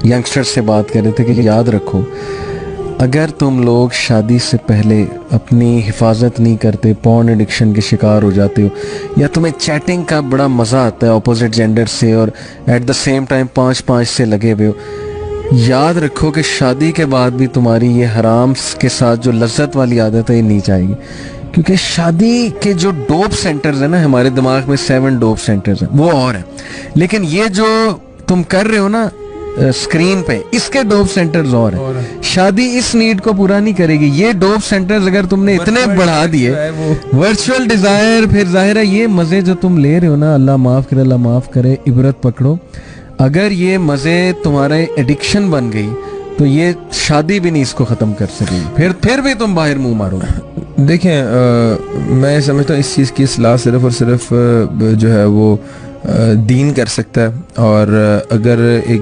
Youngster سے بات کر رہے تھے کہ یاد رکھو اگر تم لوگ شادی سے پہلے اپنی حفاظت نہیں کرتے، پورن ایڈکشن کے شکار ہو جاتے ہو، یا تمہیں چیٹنگ کا بڑا مزہ آتا ہے اپوزٹ جینڈر سے اور ایٹ دا سیم ٹائم 5 سے لگے ہوئے ہو، یاد رکھو کہ شادی کے بعد بھی تمہاری یہ حرام کے ساتھ جو لذت والی عادت ہے یہ نہیں جائے گی، کیونکہ شادی کے جو ڈوپ سینٹرز ہیں نا، ہمارے دماغ میں 7 ڈوپ سینٹرز ہیں وہ اور ہیں، لیکن یہ جو تم کر رہے ہو نا اسکرین پہ، اس کے ڈوپ سینٹرز اور ہیں. شادی اس نیڈ کو پورا نہیں کرے گی. یہ ڈوپ سینٹرز اگر تم نے اتنے بڑھا دیے، ورچوئل ڈیزائر، پھر ظاہر ہے یہ مزے جو تم لے رہے ہو نا، اللہ معاف کرے، اللہ معاف کرے، عبرت پکڑو. اگر یہ مزے تمہارے ایڈکشن بن گئی تو یہ شادی بھی نہیں اس کو ختم کر سکے گی، پھر بھی تم باہر منہ مارو. دیکھیں میں سمجھتا ہوں اس چیز کی اصلاح صرف اور صرف جو ہے وہ دین کر سکتا ہے. اور اگر ایک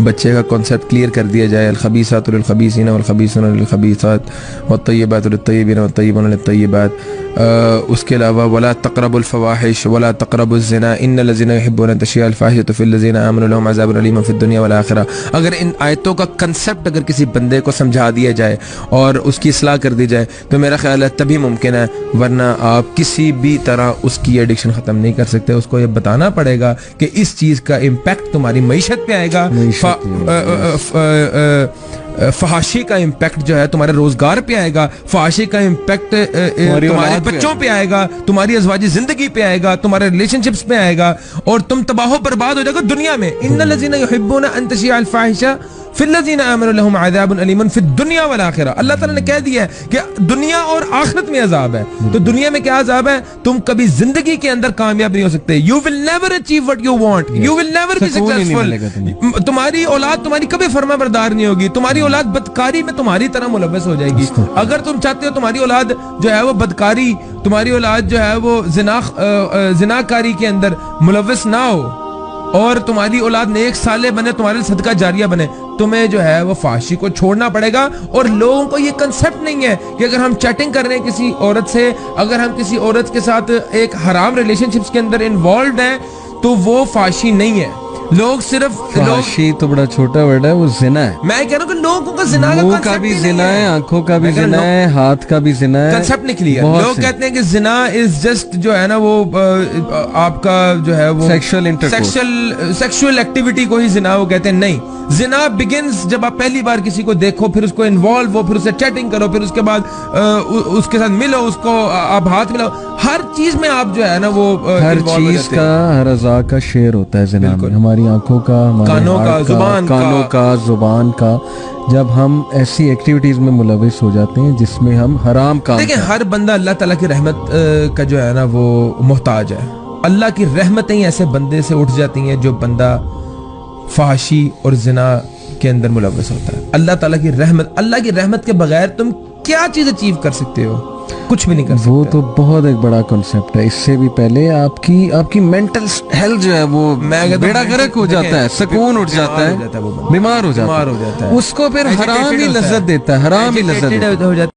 بچے کا کانسیپٹ کلیئر کر دیا جائے، الخبیثات للخبیثین والخبیثون للخبیثات والطیبات للطیبین والطیبون للطیبات، اس کے علاوہ ولا تقربوا الفواحش ولا تقربوا الزنا ان الذين يحبون ان تشيع الفاحشة في الذين آمنوا لهم عذاب أليم في الدنيا والآخرة. اگر ان آیتوں کا کنسیپٹ اگر کسی بندے کو سمجھا دیا جائے اور اس کی اصلاح کر دی جائے تو میرا خیال ہے تبھی ممکن ہے، ورنہ آپ کسی بھی طرح اس کی ایڈکشن ختم نہیں کر سکتے. اس کو یہ بتانا پڑے گا کہ اس چیز کا امپیکٹ تمہاری معیشت پہ آئے گا، فحاشی کا امپیکٹ جو ہے تمہارے روزگار پہ آئے گا، فحاشی کا امپیکٹ تمہارے بچوں پہ آئے گا، تمہاری ازواجی زندگی پہ آئے گا، تمہارے ریلیشن شپس پہ آئے گا، اور تم تباہ و برباد ہو جائے گا دنیا میں. ان الذين يحبون ان تشيع الفاحشة في الذين آمنوا لهم عذاب أليم في الدنيا والآخرة. اللہ تعالیٰ نے کہہ دیا ہے کہ دنیا اور آخرت میں عذاب ہے. تو دنیا میں کیا عذاب ہے؟ تم کبھی زندگی کے اندر کامیاب نہیں ہو سکتے. You will never achieve what you want. You will never be successful. تمہاری اولاد تمہاری کبھی فرما بردار نہیں ہوگی. تمہاری اولاد بدکاری میں تمہاری طرح ملوث ہو جائے گی. اگر تم چاہتے ہو تمہاری اولاد جو ہے وہ بدکاری، تمہاری اولاد جو ہے وہ زناکاری کے اندر ملوث نہ ہو اور تمہاری اولاد نیک صالح بنے، تمہارے صدقہ جاریہ بنے، تمہیں جو ہے وہ فحاشی کو چھوڑنا پڑے گا. اور لوگوں کو یہ کنسیپٹ نہیں ہے کہ اگر ہم چیٹنگ کر رہے ہیں کسی عورت سے، اگر ہم کسی عورت کے ساتھ ایک حرام ریلیشن شپس کے اندر انوالوڈ ہیں تو وہ فحاشی نہیں ہے. لوگ صرف فحاشی تو بڑا چھوٹا ورڈ ہے، وہ زنا ہے. میں کہہ رہا ہوں کہ لوگوں کا زنا کا بھی زنا ہے، آنکھوں کا بھی زنا ہے، ہاتھ کا بھی زنا ہے. کنسیپٹ نہیں کلیئر. لوگ کہتے ہیں کہ زنا از جسٹ جو ہے نا وہ آپ کا جو ہے وہ سیکشل ایکٹیویٹی کو ہی زنا وہ کہتے ہیں. نہیں، زنا بگنز جب آپ پہلی بار کسی کو دیکھو، پھر اس کو انوالو ہو، پھر اسے چیٹنگ کرو، پھر اس کے بعد اس کے ساتھ ملو، اس کو آپ ہاتھ ملاؤ، ہر چیز میں آپ جو ہے نا وہ ہر چیز کا، ہر اعضاء کا شیئر ہوتا ہے زنا میں. ہماری آنکھوں کا، کانوں کا، کانوں کا، زبان کا. جب ہم ایسی ایکٹیویٹیز میں ملوث ہو جاتے ہیں جس میں ہم حرام کام، دیکھیں ہر بندہ اللہ تعالیٰ کی رحمت کا جو ہے نا وہ محتاج ہے. اللہ کی رحمتیں ایسے بندے سے اٹھ جاتی ہیں جو بندہ فحاشی اور زنا کے اندر ملوث ہوتا ہے. اللہ تعالیٰ کی رحمت کے بغیر تم کیا چیز اچیو کر سکتے ہو؟ کچھ بھی نہیں کر سکتے. وہ تو بہت ایک بڑا کنسیپٹ ہے. اس سے بھی پہلے آپ کی مینٹل ہیلتھ جو ہے وہ بیڑا غرق ہو جاتا ہے، سکون اٹھ جاتا ہے، بیمار ہو جاتا ہے. اس کو پھر حرام ہی لذت دیتا ہے، حرام ہی لذت دیتا ہے.